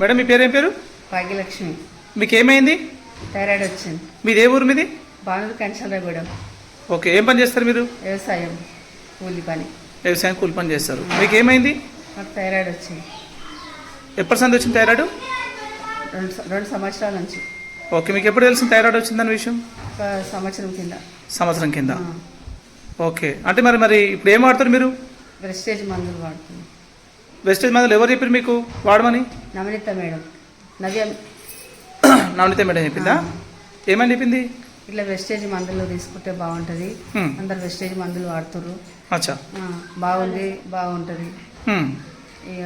Madam మీ పేరేం పేరు? భాగ్యలక్ష్మి. మీకు ఏమైంది? థైరాయిడ్ వచ్చింది. మీది ఏ ఊరు మీది? బానూరు కంచలగూడెం. ఓకే, ఏం పని చేస్తారు మీరు? వ్యవసాయం కూలి పని. వ్యవసాయం కూలి పని చేస్తారు. మీకు ఏమైంది? నాకు థైరాయిడ్ వచ్చింది. ఎప్పటి సంది వచ్చింది థైరాయిడ్? రెండు సంవత్సరాల నుంచి. ఓకే, మీకు ఎప్పుడు తెలిసింది థైరాయిడ్ వచ్చిందన్న విషయం? ఒక సంవత్సరం కింద. సంవత్సరం కింద. ఓకే, అంటే మరి ఇప్పుడు ఏం వాడతారు మీరు? ప్రెస్టేజ్ మందులు వాడుతున్నాను. వెస్టేజ్ మందులు ఎవరు చెప్పారు మీకు వాడమని? నవనీత మేడం. నవనీత మేడం చెప్పిందా? ఏమని చెప్పింది? ఇట్లా వెస్టేజ్ మందులు తీసుకుంటే బాగుంటుంది, అందరు వెస్టేజ్ మందులు వాడుతుర్రు. అచ్చా, బాగుంటుంది. ఇక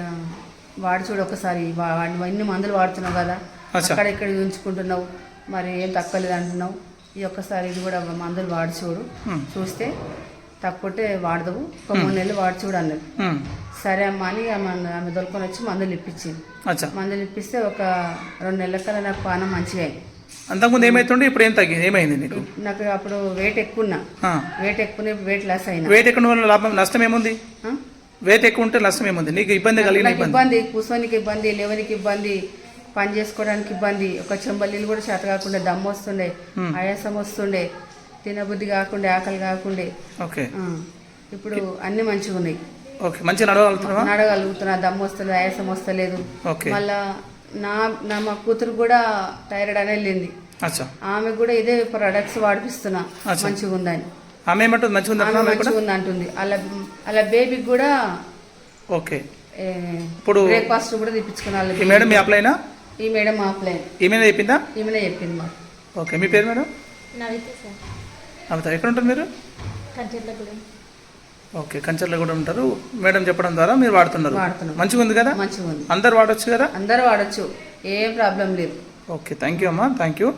వాడి చూడు ఒకసారి, ఇన్ని మందులు వాడుతున్నావు కదా, అక్కడ ఇక్కడ ఉంచుకుంటున్నావు, మరి ఏం తక్కువలేదు అంటున్నావు. ఈ ఒక్కసారి ఇది కూడా మందులు వాడి చూడు, చూస్తే తక్కువటే వాడదావు, ఒక 3 నెలలు వాడి చూడు అన్నది. సరే అమ్మ అని ఆమె దొరుకుని వచ్చి మందులు ఇప్పించింది. మందులు ఇప్పిస్తే ఒక 2 నెలల కల్లా నాకు పానం మంచిగా అయింది. అంతకుముందు ఏమైతుండే, ఇప్పుడు ఏం తగ్గింది? ఏమైంది నీకు? నాకు అప్పుడు వెయిట్ ఎక్కువ వెయిట్ లాస్ అయినా. వెయిట్ ఎక్కువ వల్ల లాభం నష్టం ఏముంది? వెయిట్ ఎక్కువ ఉంటే నష్టం ఏముంది? నీకు ఇబ్బంది కలిగిన ఇబ్బంది, కూర్చోనికి ఇబ్బంది, లేవనికి ఇబ్బంది, పని చేసుకోవడానికి ఇబ్బంది, ఒక చెంబల్లీలు కూడా చేత కాకుండా దమ్ము వస్తుండే, ఆయాసం వస్తుండే, తినబుద్ధి కాకుండా, ఆకలి కాకుండా. ఓకే, ఇప్పుడు అన్ని మంచిగా ఉన్నాయి. ఓకే, మంచిగా నడవగలుగుతున్నా, దమ్ము వస్తలేదు, ఆయాసం వస్తలేదు. మళ్ళా మా కూతురు కూడా థైరాయిడ్ అనేది వెళ్ళింది. ఆమె కూడా ఇదే ప్రొడక్ట్స్ వాడిపిస్తున్నా, మంచిగా ఉందని. ఆమె మంచిగా ఉంది అంటుంది. అలా బేబీకి కూడా ఓకే. ఇప్పుడు బ్రేక్ఫాస్ట్ కూడా తెప్పించుకున్నా. మేడం మీ అప్లైనా? ఈ మేడం ఆఫ్లైన్. ఈమెనే చెప్పిందా? ఈమెనే చెప్పింది మాకు. ఓకే, మీ పేరు మేడం? నవిత. ఎక్కడ ఉంటారు మీరు? కంచర్లగూడెం. ఓకే, కంచర్లగూడెం ఉంటారు. మేడం చెప్పడం ద్వారా మీరు వాడుతున్నారు. మంచిగా ఉంది కదా? మంచిగా ఉంది. అందరు వాడచ్చు కదా? అందరు వాడచ్చు, ఏం ప్రాబ్లం లేదు. ఓకే, థ్యాంక్ యూ అమ్మా, థ్యాంక్ యూ.